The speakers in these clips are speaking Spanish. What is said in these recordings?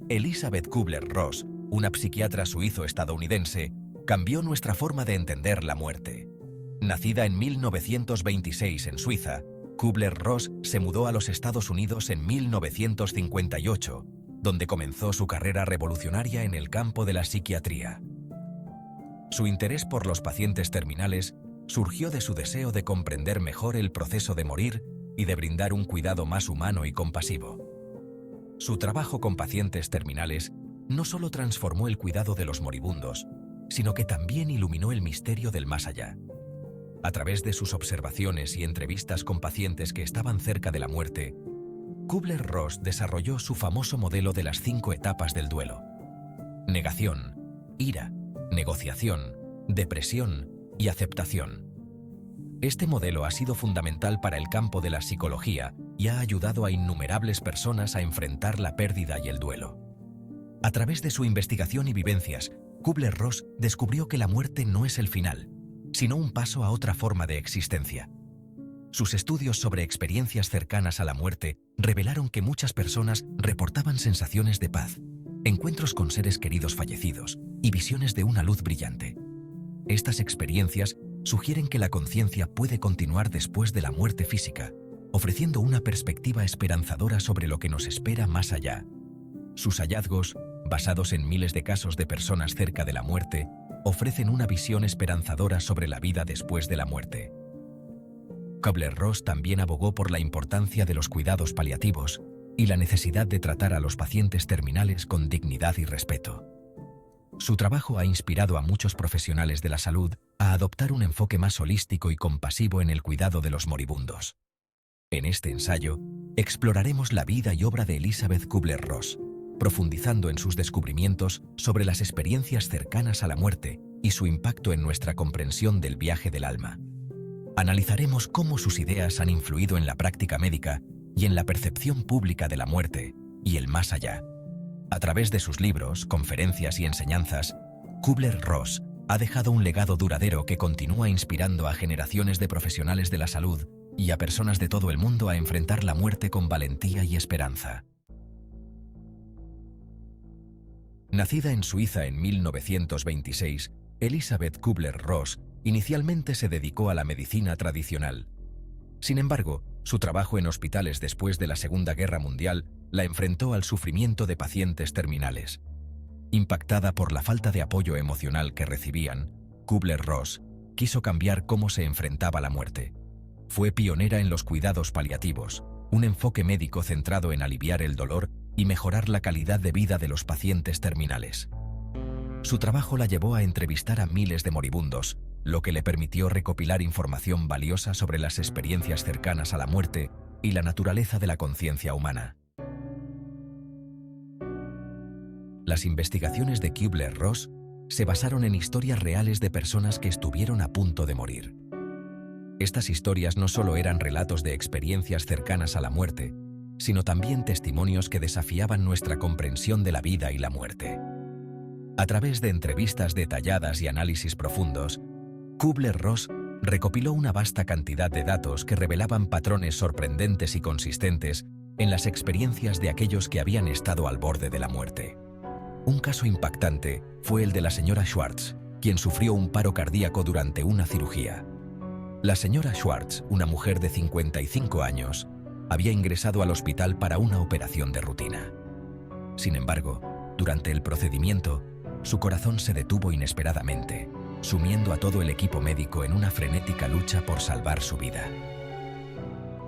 Elisabeth Kübler-Ross, una psiquiatra suizo-estadounidense, cambió nuestra forma de entender la muerte. Nacida en 1926 en Suiza, Kübler-Ross se mudó a los Estados Unidos en 1958, donde comenzó su carrera revolucionaria en el campo de la psiquiatría. Su interés por los pacientes terminales surgió de su deseo de comprender mejor el proceso de morir y de brindar un cuidado más humano y compasivo. Su trabajo con pacientes terminales no solo transformó el cuidado de los moribundos, sino que también iluminó el misterio del más allá. A través de sus observaciones y entrevistas con pacientes que estaban cerca de la muerte, Kübler-Ross desarrolló su famoso modelo de las 5 etapas del duelo: negación, ira, negociación, depresión y aceptación. Este modelo ha sido fundamental para el campo de la psicología y ha ayudado a innumerables personas a enfrentar la pérdida y el duelo. A través de su investigación y vivencias, Kübler-Ross descubrió que la muerte no es el final, sino un paso a otra forma de existencia. Sus estudios sobre experiencias cercanas a la muerte revelaron que muchas personas reportaban sensaciones de paz, encuentros con seres queridos fallecidos y visiones de una luz brillante. Estas experiencias sugieren que la conciencia puede continuar después de la muerte física, ofreciendo una perspectiva esperanzadora sobre lo que nos espera más allá. Sus hallazgos, basados en miles de casos de personas cerca de la muerte, ofrecen una visión esperanzadora sobre la vida después de la muerte. Kübler-Ross también abogó por la importancia de los cuidados paliativos y la necesidad de tratar a los pacientes terminales con dignidad y respeto. Su trabajo ha inspirado a muchos profesionales de la salud a adoptar un enfoque más holístico y compasivo en el cuidado de los moribundos. En este ensayo, exploraremos la vida y obra de Elisabeth Kübler-Ross, profundizando en sus descubrimientos sobre las experiencias cercanas a la muerte y su impacto en nuestra comprensión del viaje del alma. Analizaremos cómo sus ideas han influido en la práctica médica y en la percepción pública de la muerte y el más allá. A través de sus libros, conferencias y enseñanzas, Kübler-Ross ha dejado un legado duradero que continúa inspirando a generaciones de profesionales de la salud y a personas de todo el mundo a enfrentar la muerte con valentía y esperanza. Nacida en Suiza en 1926, Elisabeth Kübler-Ross inicialmente se dedicó a la medicina tradicional. Sin embargo, su trabajo en hospitales después de la Segunda Guerra Mundial la enfrentó al sufrimiento de pacientes terminales. Impactada por la falta de apoyo emocional que recibían, Kübler-Ross quiso cambiar cómo se enfrentaba la muerte. Fue pionera en los cuidados paliativos, un enfoque médico centrado en aliviar el dolor y mejorar la calidad de vida de los pacientes terminales. Su trabajo la llevó a entrevistar a miles de moribundos, lo que le permitió recopilar información valiosa sobre las experiencias cercanas a la muerte y la naturaleza de la conciencia humana. Las investigaciones de Kübler-Ross se basaron en historias reales de personas que estuvieron a punto de morir. Estas historias no solo eran relatos de experiencias cercanas a la muerte, sino también testimonios que desafiaban nuestra comprensión de la vida y la muerte. A través de entrevistas detalladas y análisis profundos, Kübler-Ross recopiló una vasta cantidad de datos que revelaban patrones sorprendentes y consistentes en las experiencias de aquellos que habían estado al borde de la muerte. Un caso impactante fue el de la señora Schwartz, quien sufrió un paro cardíaco durante una cirugía. La señora Schwartz, una mujer de 55 años, había ingresado al hospital para una operación de rutina. Sin embargo, durante el procedimiento, su corazón se detuvo inesperadamente, sumiendo a todo el equipo médico en una frenética lucha por salvar su vida.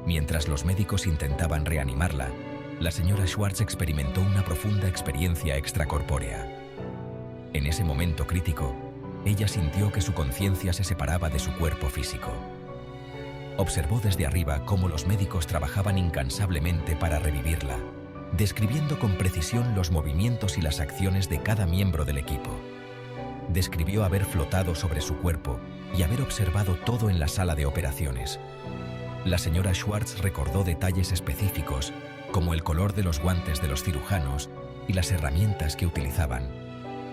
Mientras los médicos intentaban reanimarla, la señora Schwartz experimentó una profunda experiencia extracorpórea. En ese momento crítico, ella sintió que su conciencia se separaba de su cuerpo físico. Observó desde arriba cómo los médicos trabajaban incansablemente para revivirla, describiendo con precisión los movimientos y las acciones de cada miembro del equipo. Describió haber flotado sobre su cuerpo y haber observado todo en la sala de operaciones. La señora Schwartz recordó detalles específicos, como el color de los guantes de los cirujanos y las herramientas que utilizaban,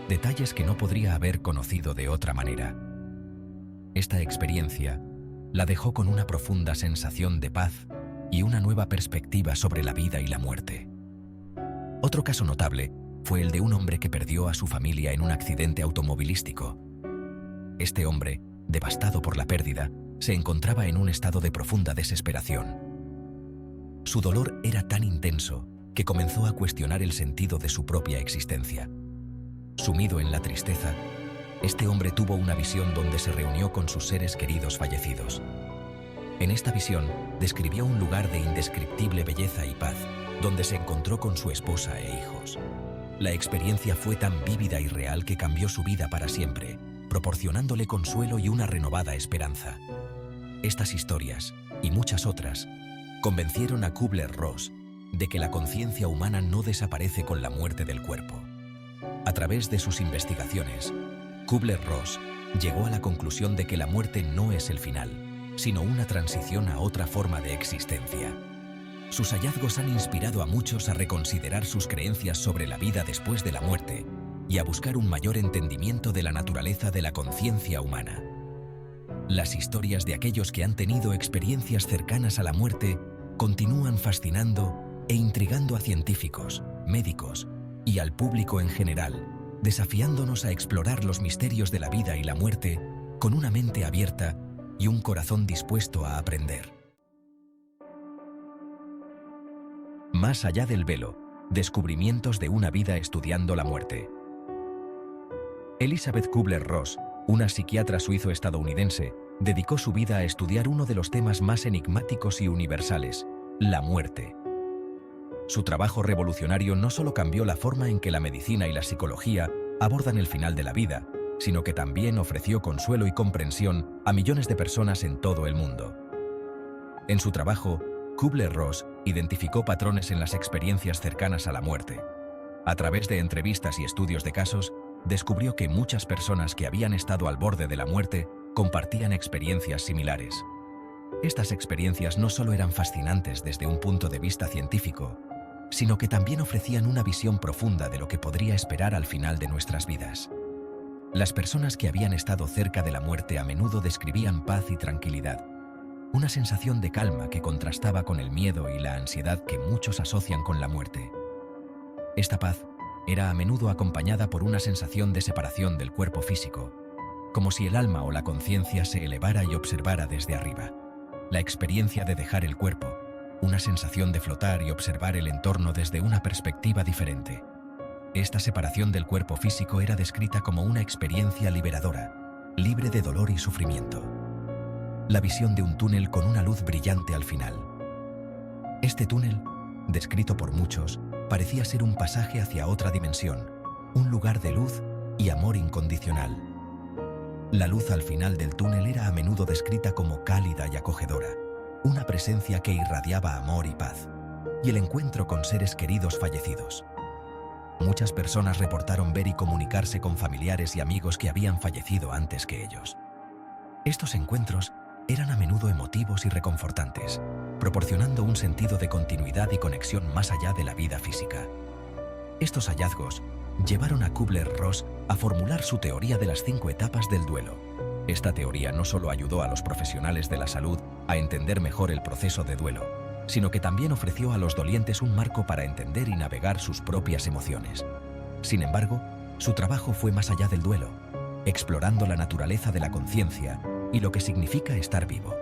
detalles que no podría haber conocido de otra manera. Esta experiencia la dejó con una profunda sensación de paz y una nueva perspectiva sobre la vida y la muerte. Otro caso notable fue el de un hombre que perdió a su familia en un accidente automovilístico. Este hombre, devastado por la pérdida, se encontraba en un estado de profunda desesperación. Su dolor era tan intenso que comenzó a cuestionar el sentido de su propia existencia. Sumido en la tristeza, este hombre tuvo una visión donde se reunió con sus seres queridos fallecidos. En esta visión, describió un lugar de indescriptible belleza y paz, donde se encontró con su esposa e hijos. La experiencia fue tan vívida y real que cambió su vida para siempre, proporcionándole consuelo y una renovada esperanza. Estas historias, y muchas otras, convencieron a Kübler-Ross de que la conciencia humana no desaparece con la muerte del cuerpo. A través de sus investigaciones, Kübler-Ross llegó a la conclusión de que la muerte no es el final, sino una transición a otra forma de existencia. Sus hallazgos han inspirado a muchos a reconsiderar sus creencias sobre la vida después de la muerte y a buscar un mayor entendimiento de la naturaleza de la conciencia humana. Las historias de aquellos que han tenido experiencias cercanas a la muerte continúan fascinando e intrigando a científicos, médicos y al público en general, desafiándonos a explorar los misterios de la vida y la muerte con una mente abierta y un corazón dispuesto a aprender. Más allá del velo, descubrimientos de una vida estudiando la muerte. Elizabeth Kübler-Ross, una psiquiatra suizo-estadounidense, dedicó su vida a estudiar uno de los temas más enigmáticos y universales, la muerte. Su trabajo revolucionario no solo cambió la forma en que la medicina y la psicología abordan el final de la vida, sino que también ofreció consuelo y comprensión a millones de personas en todo el mundo. En su trabajo, Kübler-Ross identificó patrones en las experiencias cercanas a la muerte. A través de entrevistas y estudios de casos, descubrió que muchas personas que habían estado al borde de la muerte compartían experiencias similares. Estas experiencias no solo eran fascinantes desde un punto de vista científico, sino que también ofrecían una visión profunda de lo que podría esperar al final de nuestras vidas. Las personas que habían estado cerca de la muerte a menudo describían paz y tranquilidad, una sensación de calma que contrastaba con el miedo y la ansiedad que muchos asocian con la muerte. Esta paz era a menudo acompañada por una sensación de separación del cuerpo físico, como si el alma o la conciencia se elevara y observara desde arriba. La experiencia de dejar el cuerpo, una sensación de flotar y observar el entorno desde una perspectiva diferente. Esta separación del cuerpo físico era descrita como una experiencia liberadora, libre de dolor y sufrimiento. La visión de un túnel con una luz brillante al final. Este túnel, descrito por muchos, parecía ser un pasaje hacia otra dimensión, un lugar de luz y amor incondicional. La luz al final del túnel era a menudo descrita como cálida y acogedora, una presencia que irradiaba amor y paz, y el encuentro con seres queridos fallecidos. Muchas personas reportaron ver y comunicarse con familiares y amigos que habían fallecido antes que ellos. Estos encuentros eran a menudo emotivos y reconfortantes, proporcionando un sentido de continuidad y conexión más allá de la vida física. Estos hallazgos llevaron a Kübler-Ross a formular su teoría de las 5 etapas del duelo. Esta teoría no solo ayudó a los profesionales de la salud a entender mejor el proceso de duelo, sino que también ofreció a los dolientes un marco para entender y navegar sus propias emociones. Sin embargo, su trabajo fue más allá del duelo, explorando la naturaleza de la conciencia y lo que significa estar vivo.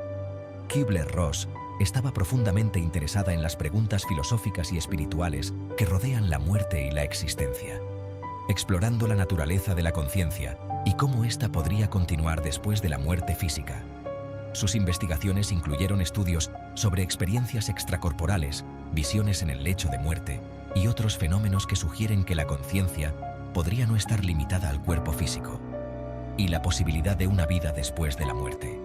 Kübler-Ross estaba profundamente interesada en las preguntas filosóficas y espirituales que rodean la muerte y la existencia, explorando la naturaleza de la conciencia y cómo ésta podría continuar después de la muerte física. Sus investigaciones incluyeron estudios sobre experiencias extracorporales, visiones en el lecho de muerte y otros fenómenos que sugieren que la conciencia podría no estar limitada al cuerpo físico, y la posibilidad de una vida después de la muerte.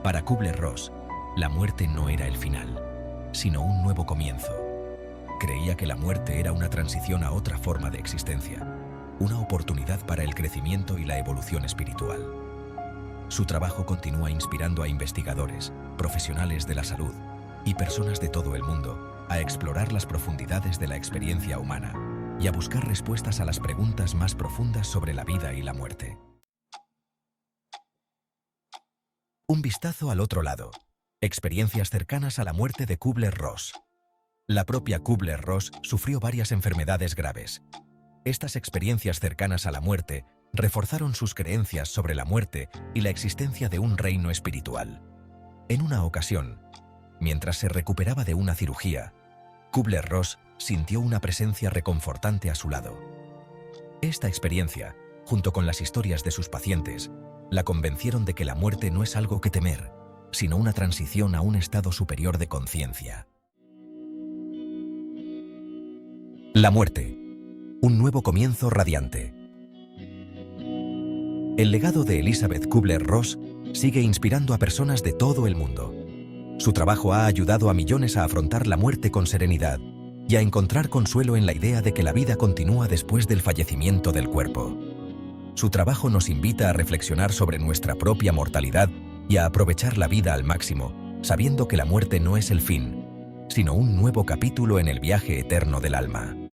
Para Kübler-Ross, la muerte no era el final, sino un nuevo comienzo. Creía que la muerte era una transición a otra forma de existencia, una oportunidad para el crecimiento y la evolución espiritual. Su trabajo continúa inspirando a investigadores, profesionales de la salud y personas de todo el mundo a explorar las profundidades de la experiencia humana y a buscar respuestas a las preguntas más profundas sobre la vida y la muerte. Un vistazo al otro lado. Experiencias cercanas a la muerte de Kübler-Ross. La propia Kübler-Ross sufrió varias enfermedades graves. Estas experiencias cercanas a la muerte reforzaron sus creencias sobre la muerte y la existencia de un reino espiritual. En una ocasión, mientras se recuperaba de una cirugía, Kübler-Ross sintió una presencia reconfortante a su lado. Esta experiencia, junto con las historias de sus pacientes, la convencieron de que la muerte no es algo que temer, sino una transición a un estado superior de conciencia. La muerte, un nuevo comienzo radiante. El legado de Elizabeth Kübler-Ross sigue inspirando a personas de todo el mundo. Su trabajo ha ayudado a millones a afrontar la muerte con serenidad y a encontrar consuelo en la idea de que la vida continúa después del fallecimiento del cuerpo. Su trabajo nos invita a reflexionar sobre nuestra propia mortalidad y a aprovechar la vida al máximo, sabiendo que la muerte no es el fin, sino un nuevo capítulo en el viaje eterno del alma.